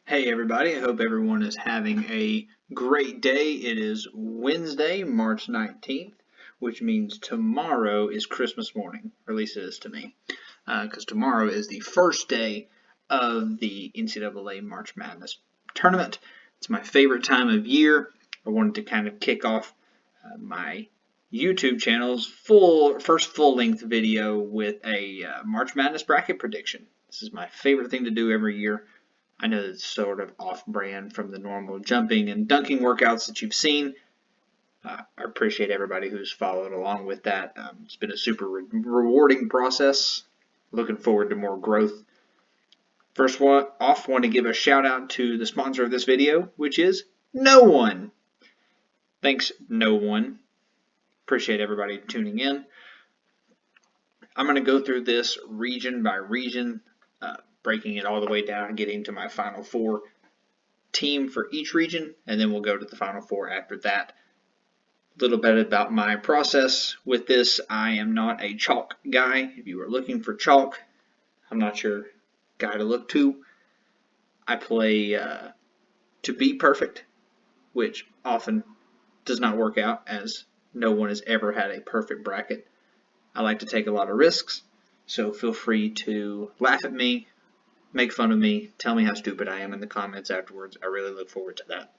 Hey everybody, I hope everyone is having a great day. It is Wednesday, March 19th, which means tomorrow is Christmas morning, or at least it is to me, because tomorrow is the first day of the NCAA March Madness tournament. It's my favorite time of year. I wanted to kind of kick off my YouTube channel's first full-length video with a March Madness bracket prediction. This is my favorite thing to do every year. I know it's sort of off-brand from the normal jumping and dunking workouts that you've seen. I appreciate everybody who's followed along with that. It's been a super rewarding process. Looking forward to more growth. First one off, want to give a shout out to the sponsor of this video, which is No One. Thanks, No One. Appreciate everybody tuning in. I'm going to go through this region by region, breaking it all the way down and getting to my final four team for each region, and then we'll go to the final four after that. A little bit about my process with this. I am not a chalk guy. If you are looking for chalk, I'm not your guy to look to. I play to be perfect, which often does not work out, as no one has ever had a perfect bracket. I like to take a lot of risks, so feel free to laugh at me, make fun of me, tell me how stupid I am in the comments afterwards. I really look forward to that.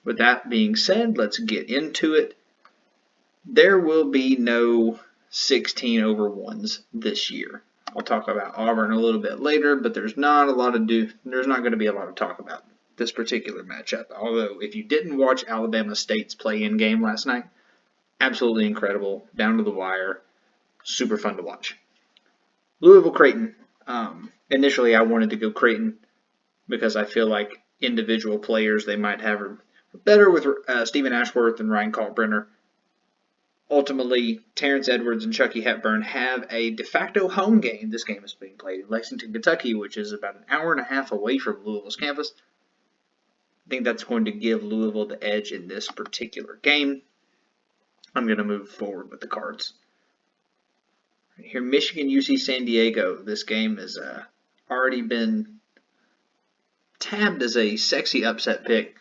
With that being said, let's get into it. There will be no 16 over 1s this year. I'll talk about Auburn a little bit later, but there's not going to be a lot of talk about this particular matchup. Although, if you didn't watch Alabama State's play-in game last night, absolutely incredible, down to the wire, super fun to watch. Louisville Creighton. Initially, I wanted to go Creighton because I feel like individual players they might have are better with Stephen Ashworth and Ryan Kalkbrenner. Ultimately, Terrence Edwards and Chucky Hepburn have a de facto home game. This game is being played in Lexington, Kentucky, which is about an hour and a half away from Louisville's campus. I think that's going to give Louisville the edge in this particular game. I'm going to move forward with the cards. Right here, Michigan, UC San Diego. This game has already been tabbed as a sexy upset pick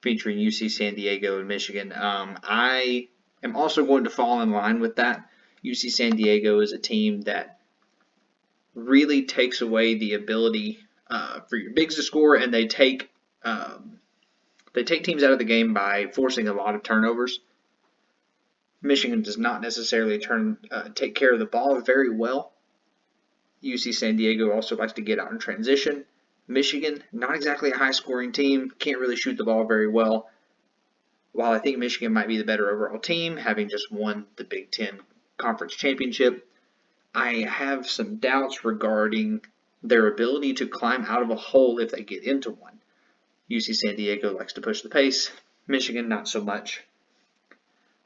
featuring UC San Diego and Michigan. I am also going to fall in line with that. UC San Diego is a team that really takes away the ability for your bigs to score, and they take teams out of the game by forcing a lot of turnovers. Michigan does not necessarily take care of the ball very well. UC San Diego also likes to get out in transition. Michigan, not exactly a high-scoring team, can't really shoot the ball very well. While I think Michigan might be the better overall team, having just won the Big Ten Conference Championship, I have some doubts regarding their ability to climb out of a hole if they get into one. UC San Diego likes to push the pace. Michigan, not so much.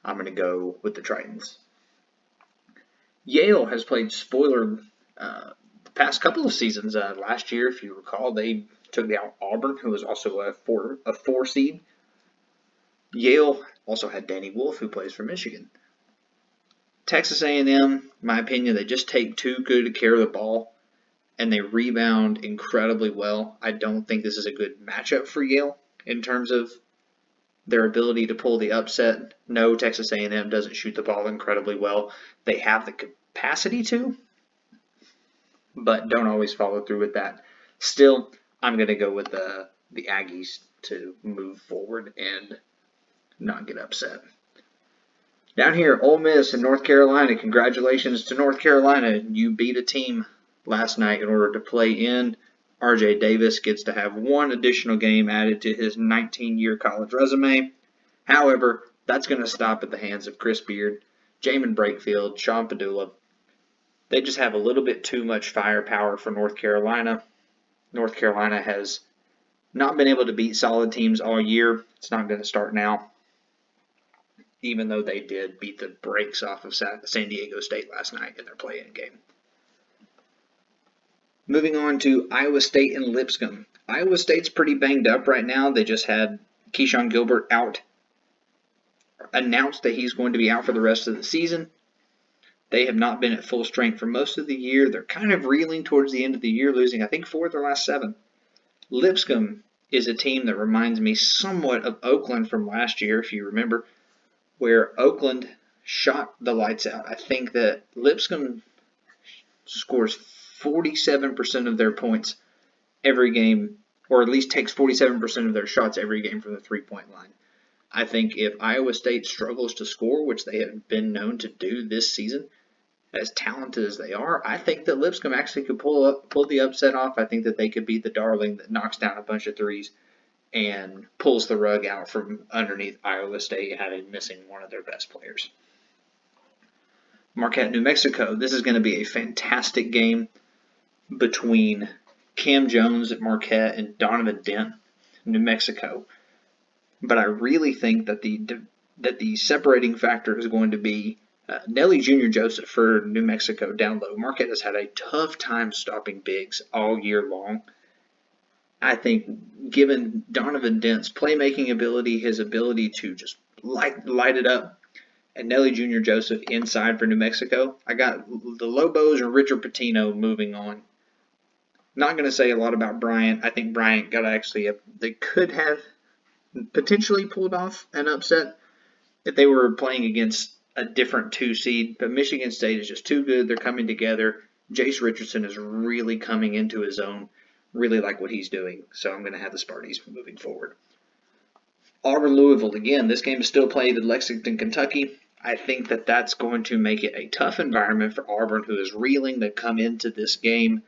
I'm going to go with the Tritons. Yale has played spoiler the past couple of seasons. Last year, if you recall, they took out Auburn, who was also a four seed. Yale also had Danny Wolf, who plays for Michigan. Texas A&M, in my opinion, they just take too good care of the ball, and they rebound incredibly well. I don't think this is a good matchup for Yale in terms of their ability to pull the upset. No, Texas A&M doesn't shoot the ball incredibly well. They have the capacity to, but don't always follow through with that. Still, I'm going to go with the Aggies to move forward and not get upset. Down here, Ole Miss and North Carolina. Congratulations to North Carolina. You beat a team last night in order to play in. RJ Davis gets to have one additional game added to his 19-year college resume. However, that's going to stop at the hands of Chris Beard, Jamin Brakefield, Sean Padula. They just have a little bit too much firepower for North Carolina. North Carolina has not been able to beat solid teams all year. It's not going to start now, even though they did beat the brakes off of San Diego State last night in their play-in game. Moving on to Iowa State and Lipscomb. Iowa State's pretty banged up right now. They just had Keyshawn Gilbert announced that he's going to be out for the rest of the season. They have not been at full strength for most of the year. They're kind of reeling towards the end of the year, losing, I think, 4 of their last 7. Lipscomb is a team that reminds me somewhat of Oakland from last year, if you remember, where Oakland shot the lights out. I think that Lipscomb scores 47% of their points every game, or at least takes 47% of their shots every game from the three-point line. I think if Iowa State struggles to score, which they have been known to do this season, as talented as they are, I think that Lipscomb actually could pull the upset off. I think that they could be the darling that knocks down a bunch of threes and pulls the rug out from underneath Iowa State, having missing one of their best players. Marquette, New Mexico. This is going to be a fantastic game between Cam Jones at Marquette and Donovan Dent, New Mexico. But I really think that the separating factor is going to be Nelly Jr. Joseph for New Mexico down low. Marquette has had a tough time stopping bigs all year long. I think given Donovan Dent's playmaking ability, his ability to just light it up, and Nelly Jr. Joseph inside for New Mexico, I got the Lobos and Richard Pitino moving on. Not going to say a lot about Bryant. I think Bryant got they could have potentially pulled off an upset if they were playing against a different 2 seed, but Michigan State is just too good. They're coming together. Jace Richardson is really coming into his own. Really like what he's doing, so I'm going to have the Sparties moving forward. Auburn-Louisville, again, this game is still played in Lexington, Kentucky. I think that that's going to make it a tough environment for Auburn, who is reeling. They come into this game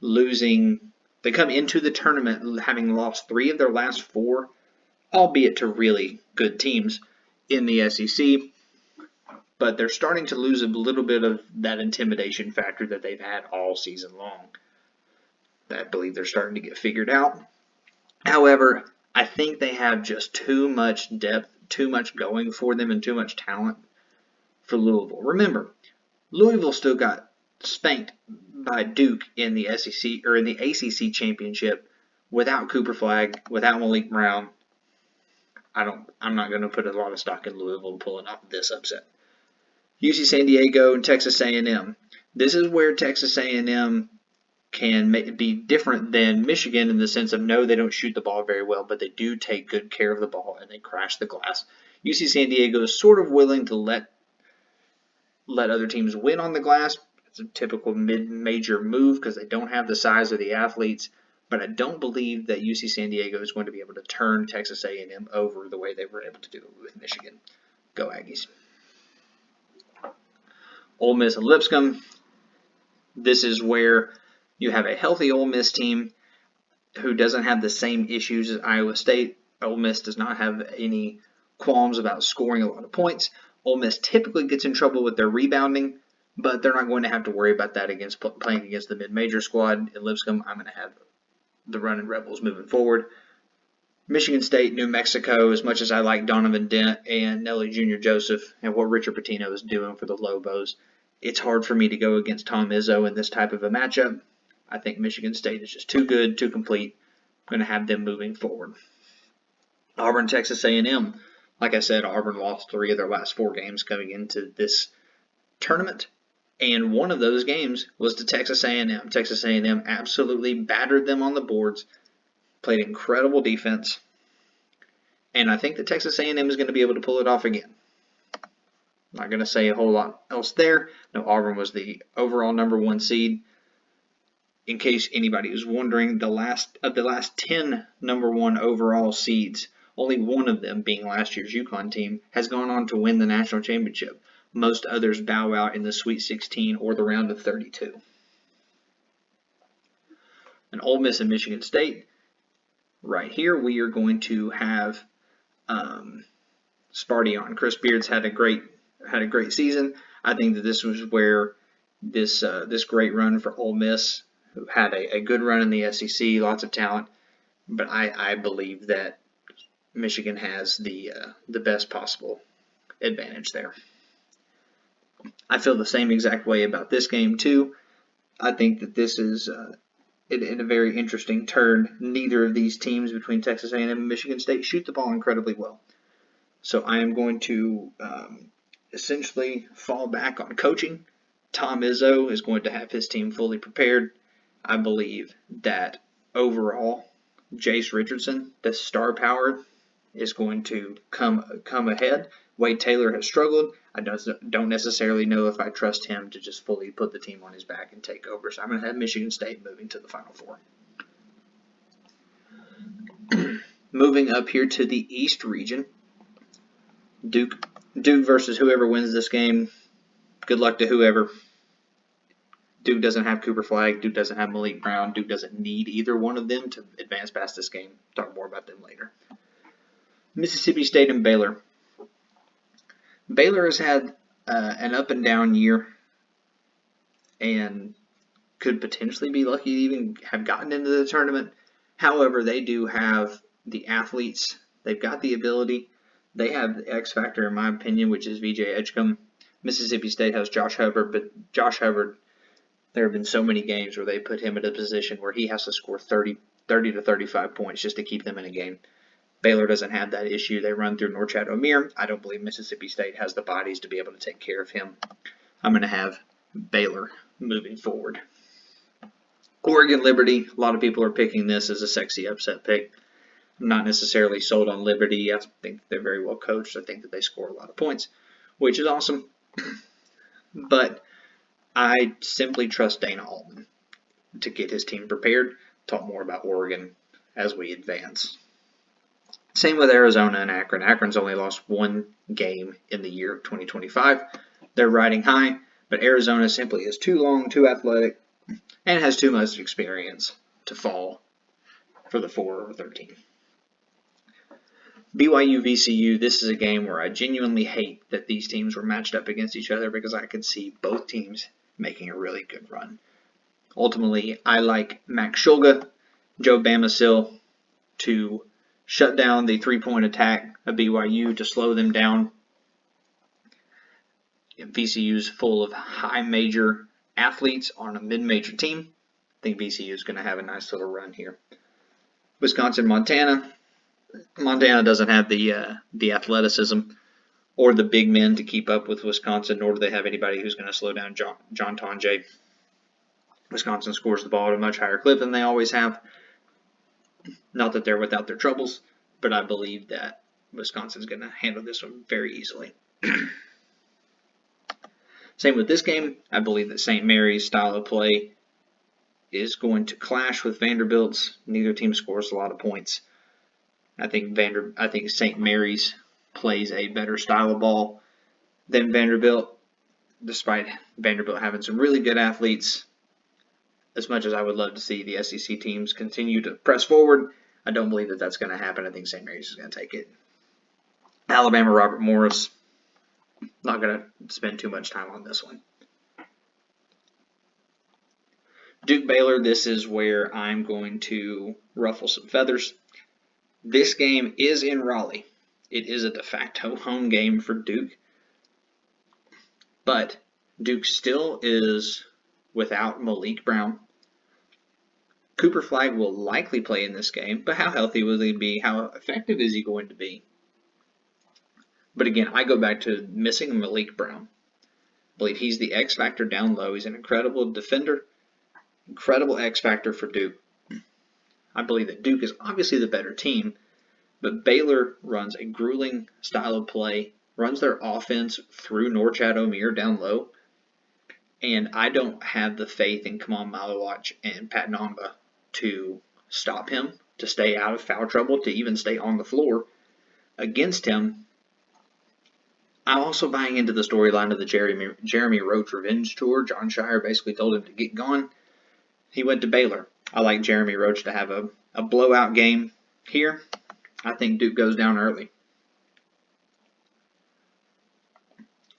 losing. They come into the tournament having lost 3 of their last 4, albeit to really good teams in the SEC. But they're starting to lose a little bit of that intimidation factor that they've had all season long. I believe they're starting to get figured out. However, I think they have just too much depth, too much going for them, and too much talent for Louisville. Remember, Louisville still got spanked by Duke in the SEC or in the ACC championship without Cooper Flagg, without Malik Brown. I'm not going to put a lot of stock in Louisville pulling off this upset. UC San Diego and Texas A&M. This is where Texas A&M can be different than Michigan in the sense of no, they don't shoot the ball very well, but they do take good care of the ball and they crash the glass. UC San Diego is sort of willing to let other teams win on the glass. It's a typical mid-major move because they don't have the size or the athletes, but I don't believe that UC San Diego is going to be able to turn Texas A&M over the way they were able to do it with Michigan. Go Aggies. Ole Miss and Lipscomb. This is where you have a healthy Ole Miss team who doesn't have the same issues as Iowa State. Ole Miss does not have any qualms about scoring a lot of points. Ole Miss typically gets in trouble with their rebounding, but they're not going to have to worry about that against playing against the mid-major squad. In Lipscomb, I'm going to have the Running Rebels moving forward. Michigan State, New Mexico, as much as I like Donovan Dent and Nelly Jr. Joseph and what Richard Pitino is doing for the Lobos, it's hard for me to go against Tom Izzo in this type of a matchup. I think Michigan State is just too good, too complete. I'm going to have them moving forward. Auburn, Texas A&M. Like I said, Auburn lost 3 of their last 4 games coming into this tournament, and one of those games was to Texas A&M. Texas A&M absolutely battered them on the boards, played incredible defense, and I think that Texas A&M is going to be able to pull it off again. Not going to say a whole lot else there. No, Auburn was the overall number 1 seed. In case anybody was wondering, the last 10 number 1 overall seeds, only one of them, being last year's UConn team, has gone on to win the national championship. Most others bow out in the Sweet 16 or the round of 32. And Ole Miss and Michigan State. Right here, we are going to have Sparty on. Chris Beards had a great season. I think that this was where this great run for Ole Miss, who had a good run in the SEC, lots of talent, but I believe that Michigan has the best possible advantage there. I feel the same exact way about this game too. I think that this is in a very interesting turn. Neither of these teams between Texas A&M and Michigan State shoot the ball incredibly well. So I am going to essentially fall back on coaching. Tom Izzo is going to have his team fully prepared. I believe that overall Jace Richardson, the star power, is going to come ahead. Wade Taylor has struggled. I don't necessarily know if I trust him to just fully put the team on his back and take over. So I'm going to have Michigan State moving to the Final Four. Moving up here to the East region, Duke versus whoever wins this game. Good luck to whoever. Duke doesn't have Cooper Flagg. Duke doesn't have Malik Brown. Duke doesn't need either one of them to advance past this game. Talk more about them later. Mississippi State and Baylor. Baylor has had an up and down year and could potentially be lucky to even have gotten into the tournament. However, they do have the athletes. They've got the ability. They have the X factor, in my opinion, which is VJ Edgecombe. Mississippi State has Josh Hubbard, but Josh Hubbard, there have been so many games where they put him in a position where he has to score 30 to 35 points just to keep them in a game. Baylor doesn't have that issue. They run through Norchad Omier. I don't believe Mississippi State has the bodies to be able to take care of him. I'm going to have Baylor moving forward. Oregon Liberty, a lot of people are picking this as a sexy upset pick. I'm not necessarily sold on Liberty. I think they're very well coached. I think that they score a lot of points, which is awesome. But I simply trust Dana Altman to get his team prepared. Talk more about Oregon as we advance. Same with Arizona and Akron. Akron's only lost one game in the year of 2025. They're riding high, but Arizona simply is too long, too athletic, and has too much experience to fall for the 4 or 13. BYU VCU, this is a game where I genuinely hate that these teams were matched up against each other because I could see both teams making a really good run. Ultimately, I like Max Shulga, Joe Bamasil to shut down the three-point attack of BYU to slow them down. VCU's full of high major athletes on a mid-major team. I think VCU is going to have a nice little run here. Wisconsin, Montana. Montana doesn't have the athleticism or the big men to keep up with Wisconsin, nor do they have anybody who's going to slow down John Tonje. Wisconsin scores the ball at a much higher clip than they always have. Not that they're without their troubles, but I believe that Wisconsin's going to handle this one very easily. Same with this game. I believe that St. Mary's style of play is going to clash with Vanderbilt's. Neither team scores a lot of points. I think St. Mary's plays a better style of ball than Vanderbilt, despite Vanderbilt having some really good athletes. As much as I would love to see the SEC teams continue to press forward, I don't believe that that's going to happen. I think St. Mary's is going to take it. Alabama, Robert Morris. Not going to spend too much time on this one. Duke Baylor, this is where I'm going to ruffle some feathers. This game is in Raleigh. It is a de facto home game for Duke. But Duke still is without Malik Brown. Cooper Flagg will likely play in this game, but how healthy will he be? How effective is he going to be? But again, I go back to missing Malik Brown. I believe he's the X factor down low. He's an incredible defender, incredible X factor for Duke. I believe that Duke is obviously the better team, but Baylor runs a grueling style of play, runs their offense through Norchad Omier down low, and I don't have the faith in Kamal Malawach and Pat Namba to stop him, to stay out of foul trouble, to even stay on the floor against him. I'm also buying into the storyline of the Jeremy Roach revenge tour. Jon Scheyer basically told him to get gone. He went to Baylor. I like Jeremy Roach to have a blowout game here. I think Duke goes down early.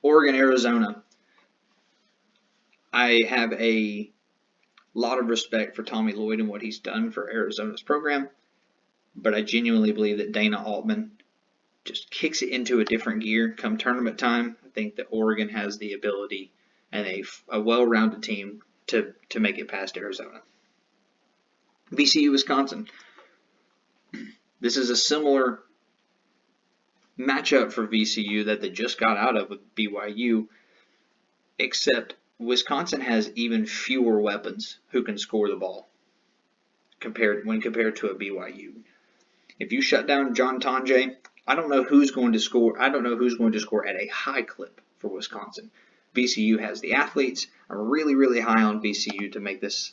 Oregon, Arizona. I have a lot of respect for Tommy Lloyd and what he's done for Arizona's program, but I genuinely believe that Dana Altman just kicks it into a different gear come tournament time. I think that Oregon has the ability and a well-rounded team to make it past Arizona. VCU, Wisconsin. This is a similar matchup for VCU that they just got out of with BYU, except Wisconsin has even fewer weapons who can score the ball. compared to a BYU. If you shut down John Tonje, I don't know who's going to score. I don't know who's going to score at a high clip for Wisconsin. VCU has the athletes. I'm really, really high on VCU to make this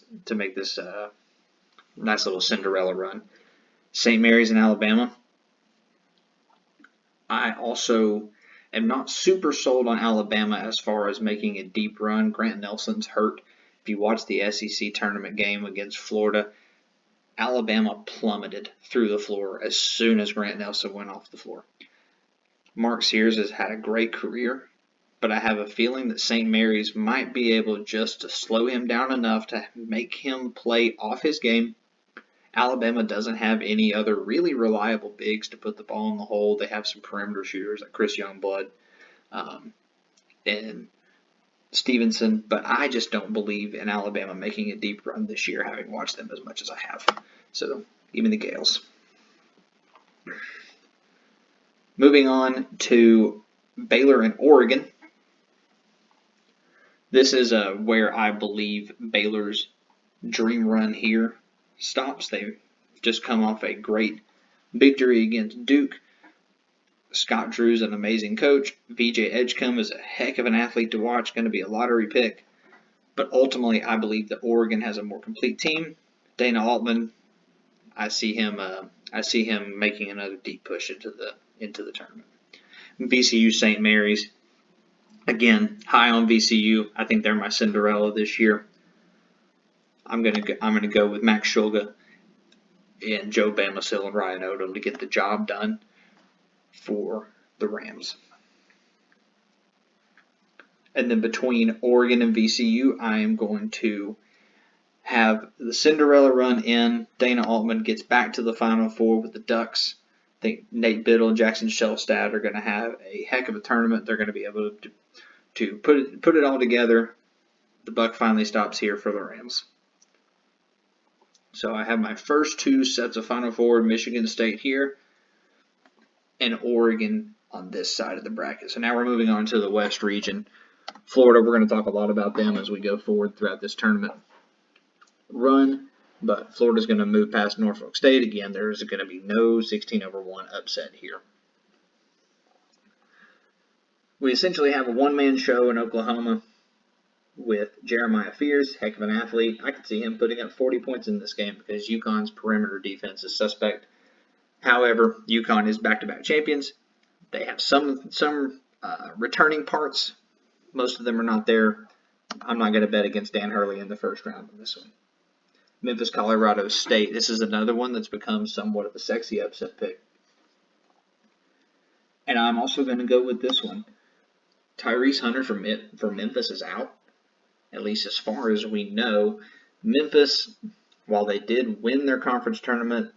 nice little Cinderella run. St. Mary's in Alabama. I also am not super sold on Alabama as far as making a deep run. Grant Nelson's hurt. If you watch the SEC tournament game against Florida, Alabama plummeted through the floor as soon as Grant Nelson went off the floor. Mark Sears has had a great career, but I have a feeling that St. Mary's might be able just to slow him down enough to make him play off his game. Alabama doesn't have any other really reliable bigs to put the ball in the hole. They have some perimeter shooters like Chris Youngblood and Stevenson, but I just don't believe in Alabama making a deep run this year, having watched them as much as I have. So, even the Gales. Moving on to Baylor and Oregon. This is where I believe Baylor's dream run here stops. They've just come off a great victory against Duke. Scott Drew's an amazing coach. VJ Edgecombe is a heck of an athlete to watch, going to be a lottery pick. But ultimately, I believe that Oregon has a more complete team. Dana Altman, I see him making another deep push into the tournament. VCU St. Mary's, again, high on VCU. I think they're my Cinderella this year. I'm gonna go with Max Shulga and Joe Bamasil and Ryan Odom to get the job done for the Rams. And then between Oregon and VCU, I am going to have the Cinderella run in. Dana Altman gets back to the Final Four with the Ducks. I think Nate Biddle and Jackson Shellstad are going to have a heck of a tournament. They're going to be able to put it all together. The buck finally stops here for the Rams. So I have my first two sets of Final Four, Michigan State here and Oregon on this side of the bracket. So now we're moving on to the West region. Florida, we're going to talk a lot about them as we go forward throughout this tournament run. But Florida's going to move past Norfolk State. Again, there's going to be no 16-1 upset here. We essentially have a one-man show in Oklahoma with Jeremiah Fears, heck of an athlete. I could see him putting up 40 points in this game because UConn's perimeter defense is suspect. However, UConn is back-to-back champions. They have some returning parts. Most of them are not there. I'm not going to bet against Dan Hurley in the first round on this one. Memphis, Colorado State. This is another one that's become somewhat of a sexy upset pick. And I'm also going to go with this one. Tyrese Hunter for Memphis is out, at least as far as we know. Memphis, while they did win their conference tournament,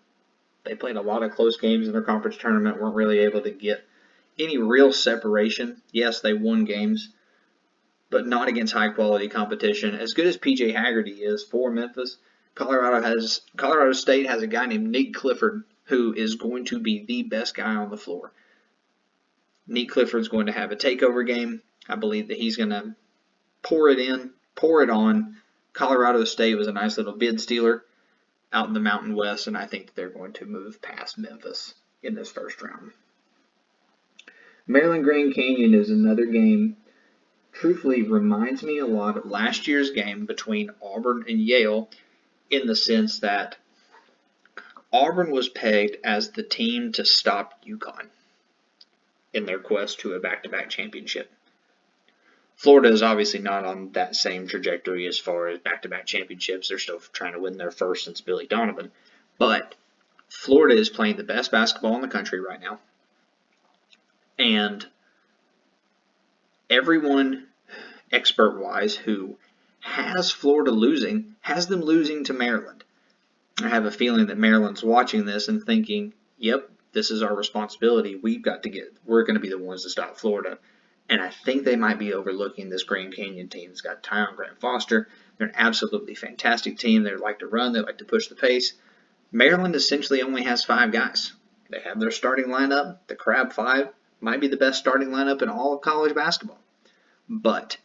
they played a lot of close games in their conference tournament, weren't really able to get any real separation. Yes, they won games, but not against high-quality competition. As good as P.J. Haggerty is for Memphis, Colorado State has a guy named Nate Clifford who is going to be the best guy on the floor. Nate Clifford's going to have a takeover game. I believe that he's going to pour it on. Colorado State was a nice little bid stealer out in the Mountain West, and I think that they're going to move past Memphis in this first round. Maryland Grand Canyon is another game. Truthfully, reminds me a lot of last year's game between Auburn and Yale, in the sense that Auburn was pegged as the team to stop UConn in their quest to a back-to-back championship. Florida is obviously not on that same trajectory as far as back-to-back championships. They're still trying to win their first since Billy Donovan. But Florida is playing the best basketball in the country right now. And everyone, expert-wise, who has Florida losing, has them losing to Maryland. I have a feeling that Maryland's watching this and thinking, yep, this is our responsibility. We're going to be the ones to stop Florida. And I think they might be overlooking this Grand Canyon team. It's got Tyon Grant Foster. They're an absolutely fantastic team. They like to run. They like to push the pace. Maryland essentially only has 5 guys. They have their starting lineup. The Crab 5 might be the best starting lineup in all of college basketball. But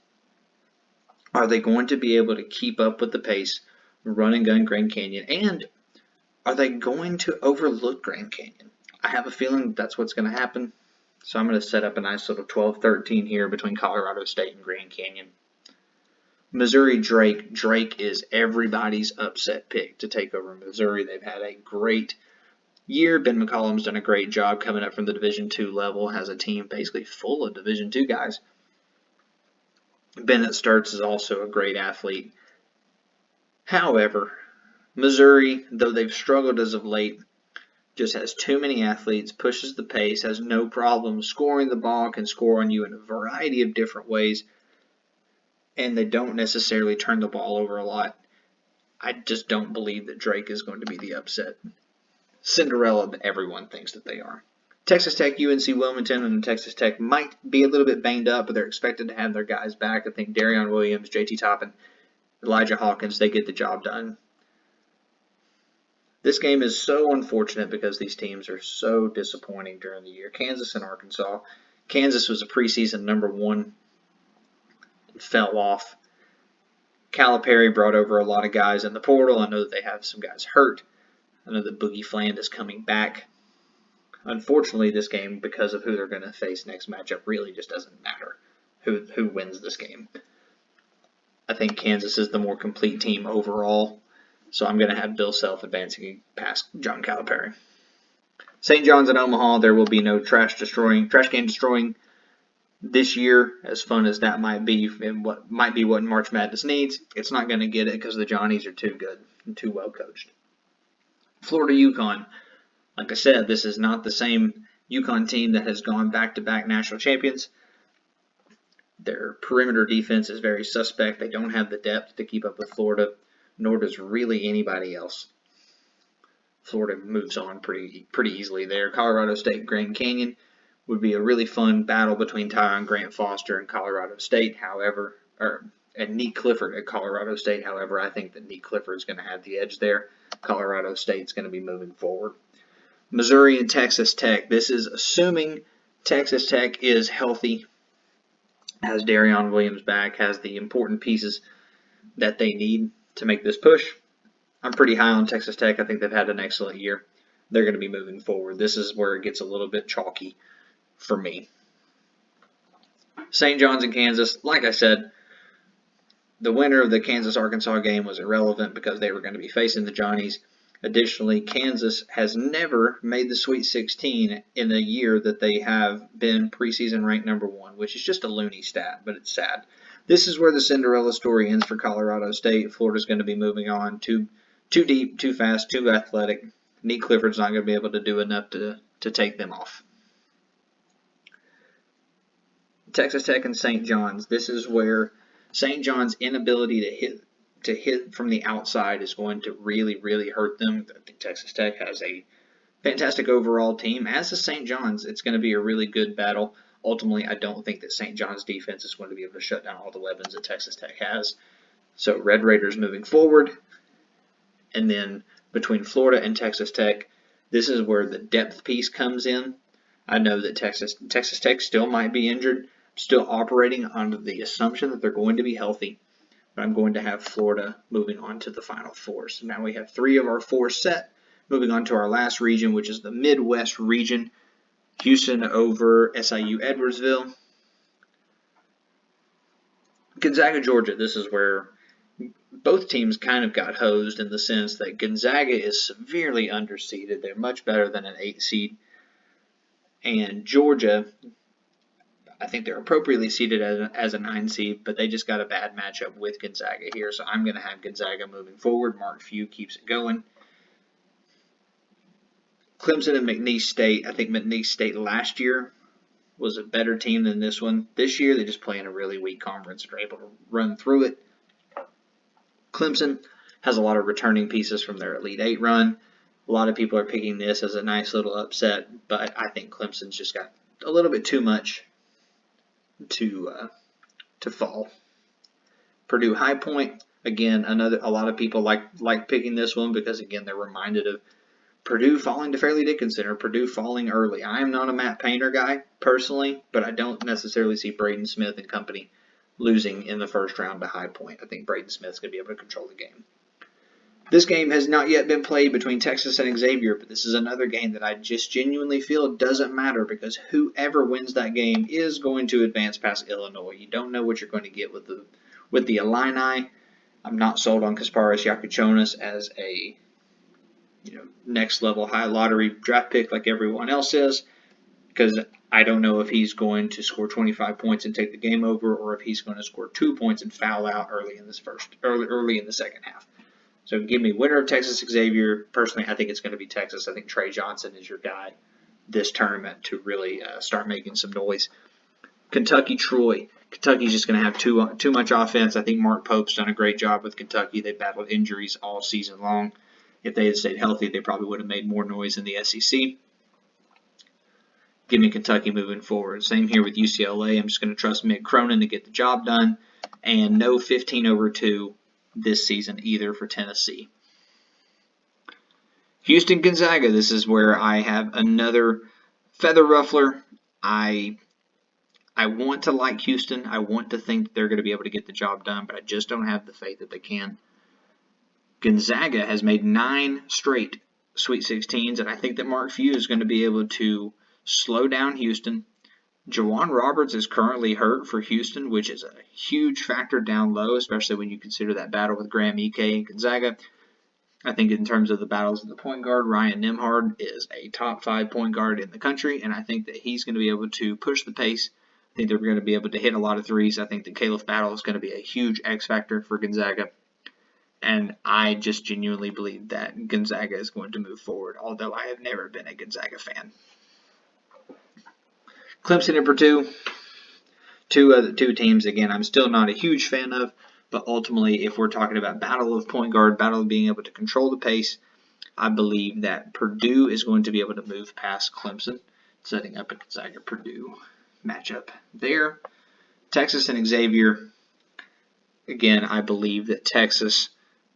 are they going to be able to keep up with the pace, run and gun Grand Canyon? And Are they going to overlook Grand Canyon? I have a feeling that's what's going to happen. So I'm going to set up a nice little 12-13 here between Colorado State and Grand Canyon. Missouri Drake. Drake is everybody's upset pick to take over Missouri. They've had a great year. Ben McCollum's done a great job coming up from the Division II level. Has a team basically full of Division II guys. Bennett Sturts is also a great athlete. However, Missouri, though they've struggled as of late, just has too many athletes, pushes the pace, has no problem scoring the ball, can score on you in a variety of different ways, and they don't necessarily turn the ball over a lot. I just don't believe that Drake is going to be the upset Cinderella that everyone thinks that they are. Texas Tech, UNC Wilmington, and Texas Tech might be a little bit banged up, but they're expected to have their guys back. I think Darion Williams, JT Toppin, Elijah Hawkins, they get the job done. This game is so unfortunate because these teams are so disappointing during the year. Kansas and Arkansas. Kansas was a preseason #1. Fell off. Calipari brought over a lot of guys in the portal. I know that they have some guys hurt. I know that Boogie Fland is coming back. Unfortunately, this game, because of who they're going to face next matchup, really just doesn't matter who wins this game. I think Kansas is the more complete team overall. So I'm going to have Bill Self advancing past John Calipari. St. John's in Omaha, there will be no trash game destroying this year, as fun as that might be, and what might be what March Madness needs. It's not going to get it because the Johnnies are too good and too well coached. Florida UConn. Like I said, this is not the same UConn team that has gone back-to-back national champions. Their perimeter defense is very suspect. They don't have the depth to keep up with Florida, nor does really anybody else. Florida moves on pretty easily there. Colorado State, Grand Canyon would be a really fun battle between Tyron Grant Foster and Colorado State. However, and Nick Clifford at Colorado State. However, I think that Nick Clifford is going to have the edge there. Colorado State's going to be moving forward. Missouri and Texas Tech. This is assuming Texas Tech is healthy, has Darion Williams back, has the important pieces that they need to make this push. I'm pretty high on Texas Tech. I think they've had an excellent year. They're going to be moving forward. This is where it gets a little bit chalky for me. St. John's and Kansas. Like I said, the winner of the Kansas-Arkansas game was irrelevant because they were going to be facing the Johnnies. Additionally, Kansas has never made the Sweet 16 in a year that they have been preseason ranked #1, which is just a loony stat, but it's sad. This is where the Cinderella story ends for Colorado State. Florida's going to be moving on. Too deep, too fast, too athletic. Nick Clifford's not going to be able to do enough to take them off. Texas Tech and St. John's. This is where St. John's inability to hit from the outside is going to really, really hurt them. I think Texas Tech has a fantastic overall team. As is St. John's, it's going to be a really good battle. Ultimately, I don't think that St. John's defense is going to be able to shut down all the weapons that Texas Tech has. So Red Raiders moving forward. And then between Florida and Texas Tech, this is where the depth piece comes in. I know that Texas Tech still might be injured, still operating under the assumption that they're going to be healthy. But I'm going to have Florida moving on to the Final Four. So now we have 3 of our 4 set. Moving on to our last region, which is the Midwest region. Houston over SIU Edwardsville. Gonzaga, Georgia. This is where both teams kind of got hosed in the sense that Gonzaga is severely underseeded. They're much better than an 8 seed. And Georgia, I think they're appropriately seeded as a 9 seed, but they just got a bad matchup with Gonzaga here. So I'm going to have Gonzaga moving forward. Mark Few keeps it going. Clemson and McNeese State. I think McNeese State last year was a better team than this one. This year, they just play in a really weak conference and are able to run through it. Clemson has a lot of returning pieces from their Elite 8 run. A lot of people are picking this as a nice little upset, but I think Clemson's just got a little bit too much to fall. Purdue High Point. Again, a lot of people like picking this one because, again, they're reminded of Purdue falling to Fairleigh Dickinson or Purdue falling early. I am not a Matt Painter guy, personally, but I don't necessarily see Braden Smith and company losing in the first round to High Point. I think Braden Smith's going to be able to control the game. This game has not yet been played between Texas and Xavier, but this is another game that I just genuinely feel doesn't matter because whoever wins that game is going to advance past Illinois. You don't know what you're going to get with the Illini. I'm not sold on Kasparas Yakuchonis as a next level high lottery draft pick like everyone else is, because I don't know if he's going to score 25 points and take the game over, or if he's going to score 2 points and foul out early in the second half. So give me winner of Texas Xavier. Personally, I think it's going to be Texas. I think Trey Johnson is your guy this tournament to really start making some noise. Kentucky Troy. Kentucky's just going to have too much offense. I think Mark Pope's done a great job with Kentucky. They battled injuries all season long. If they had stayed healthy, they probably would have made more noise in the SEC. Give me Kentucky moving forward. Same here with UCLA. I'm just going to trust Mick Cronin to get the job done. And no 15/2 this season either for Tennessee. Houston Gonzaga. This is where I have another feather ruffler. I want to like Houston. I want to think they're going to be able to get the job done, but I just don't have the faith that they can. Gonzaga has made 9 straight Sweet 16s, and I think that Mark Few is going to be able to slow down Houston. Jawan Roberts is currently hurt for Houston, which is a huge factor down low, especially when you consider that battle with Graham Ike and Gonzaga. I think in terms of the battles of the point guard, Ryan Nembhard is a top 5 point guard in the country, and I think that he's going to be able to push the pace. I think they're going to be able to hit a lot of threes. I think the Caliph battle is going to be a huge X factor for Gonzaga. And I just genuinely believe that Gonzaga is going to move forward, although I have never been a Gonzaga fan. Clemson and Purdue, two teams, again, I'm still not a huge fan of, but ultimately, if we're talking about battle of point guard, battle of being able to control the pace, I believe that Purdue is going to be able to move past Clemson, setting up a Gonzaga-Purdue matchup there. Texas and Xavier, again, I believe that Texas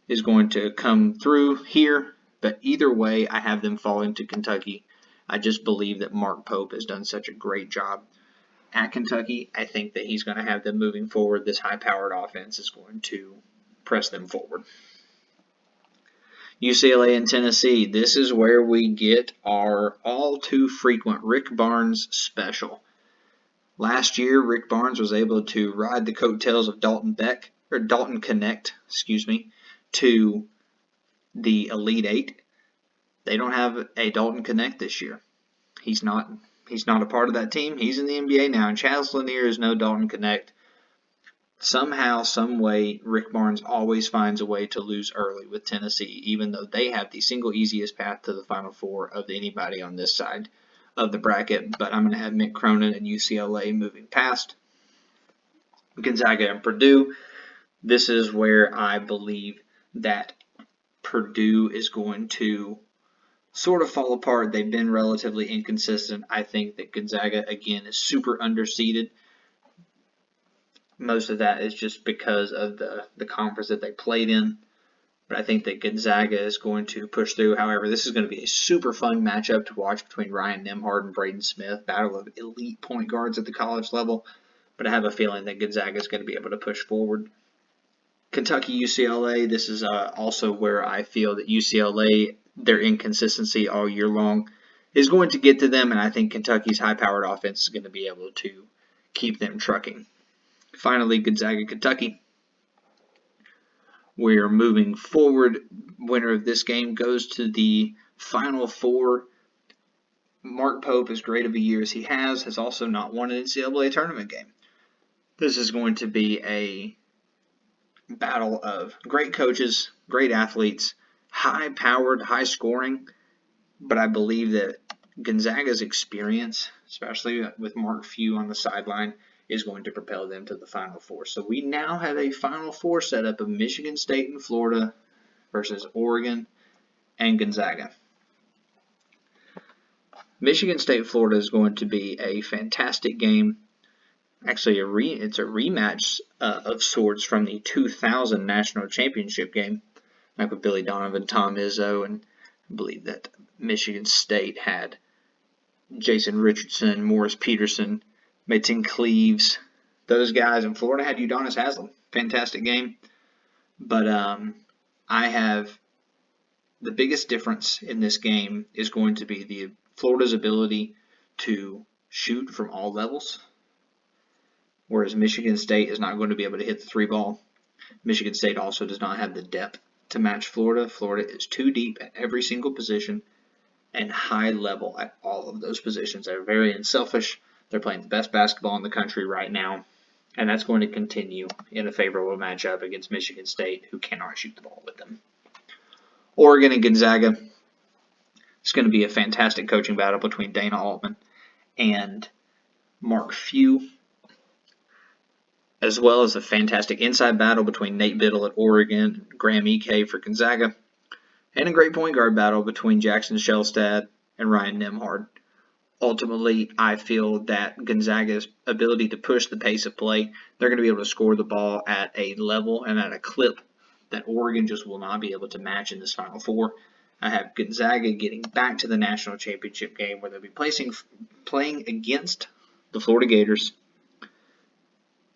is going to come through here, but either way, I have them falling to Kentucky. I just believe that Mark Pope has done such a great job at Kentucky. I think that he's going to have them moving forward. This high-powered offense is going to press them forward. UCLA and Tennessee. This is where we get our all-too-frequent Rick Barnes special. Last year, Rick Barnes was able to ride the coattails of Dalton Knecht, to the Elite Eight. They don't have a Dalton Knecht this year. He's not a part of that team. He's in the NBA now, and Chaz Lanier is no Dalton Knecht. Somehow, some way, Rick Barnes always finds a way to lose early with Tennessee, even though they have the single easiest path to the Final Four of anybody on this side of the bracket. But I'm going to have Mick Cronin and UCLA moving past Gonzaga and Purdue. This is where I believe that Purdue is going to sort of fall apart. They've been relatively inconsistent. I think that Gonzaga, again, is super underseeded. Most of that is just because of the conference that they played in. But I think that Gonzaga is going to push through. However, this is going to be a super fun matchup to watch between Ryan Nembhard and Braden Smith, battle of elite point guards at the college level. But I have a feeling that Gonzaga is going to be able to push forward. Kentucky, UCLA, this is also where I feel that UCLA, their inconsistency all year long, is going to get to them, and I think Kentucky's high-powered offense is going to be able to keep them trucking. Finally, Gonzaga, Kentucky. We're moving forward. Winner of this game goes to the Final Four. Mark Pope, as great of a year as he has also not won an NCAA tournament game. This is going to be a battle of great coaches, great athletes, high-powered, high-scoring, but I believe that Gonzaga's experience, especially with Mark Few on the sideline, is going to propel them to the Final Four. So we now have a Final Four setup of Michigan State and Florida versus Oregon and Gonzaga. Michigan State-Florida is going to be a fantastic game. Actually, it's a rematch of sorts from the 2000 National Championship game, like with Billy Donovan, Tom Izzo, and I believe that Michigan State had Jason Richardson, Morris Peterson, Mason Cleaves, those guys, and Florida had Udonis Haslem. Fantastic game. But I have the biggest difference in this game is going to be Florida's ability to shoot from all levels, whereas Michigan State is not going to be able to hit the three ball. Michigan State also does not have the depth to match Florida. Florida is too deep at every single position and high level at all of those positions. They're very unselfish. They're playing the best basketball in the country right now, and that's going to continue in a favorable matchup against Michigan State, who cannot shoot the ball with them. Oregon and Gonzaga. It's going to be a fantastic coaching battle between Dana Altman and Mark Few, as well as a fantastic inside battle between Nate Biddle at Oregon, Graham Ike for Gonzaga, and a great point guard battle between Jackson Shelstad and Ryan Nembhard. Ultimately, I feel that Gonzaga's ability to push the pace of play, they're going to be able to score the ball at a level and at a clip that Oregon just will not be able to match in this Final Four. I have Gonzaga getting back to the national championship game where they'll be playing against the Florida Gators.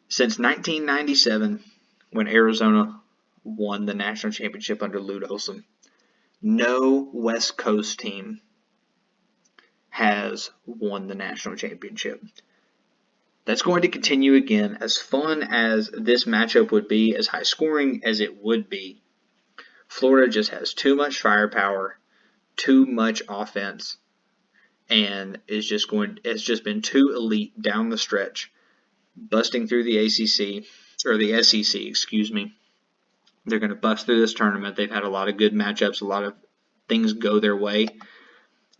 Since 1997, when Arizona won the national championship under Lute Olson, no West Coast team has won the national championship. That's going to continue again. As fun as this matchup would be, as high scoring as it would be, Florida just has too much firepower, too much offense, and it's just been too elite down the stretch, busting through the ACC, or the SEC, excuse me. They're going to bust through this tournament. They've had a lot of good matchups, a lot of things go their way,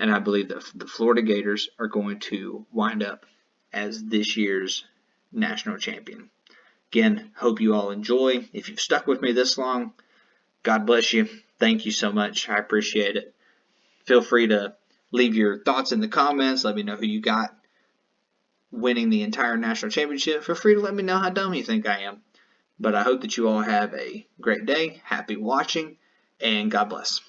and I believe that the Florida Gators are going to wind up as this year's national champion. Again, hope you all enjoy. If you've stuck with me this long, God bless you. Thank you so much. I appreciate it. Feel free to leave your thoughts in the comments. Let me know who you got winning the entire national championship. Feel free to let me know how dumb you think I am. But I hope that you all have a great day. Happy watching, and God bless.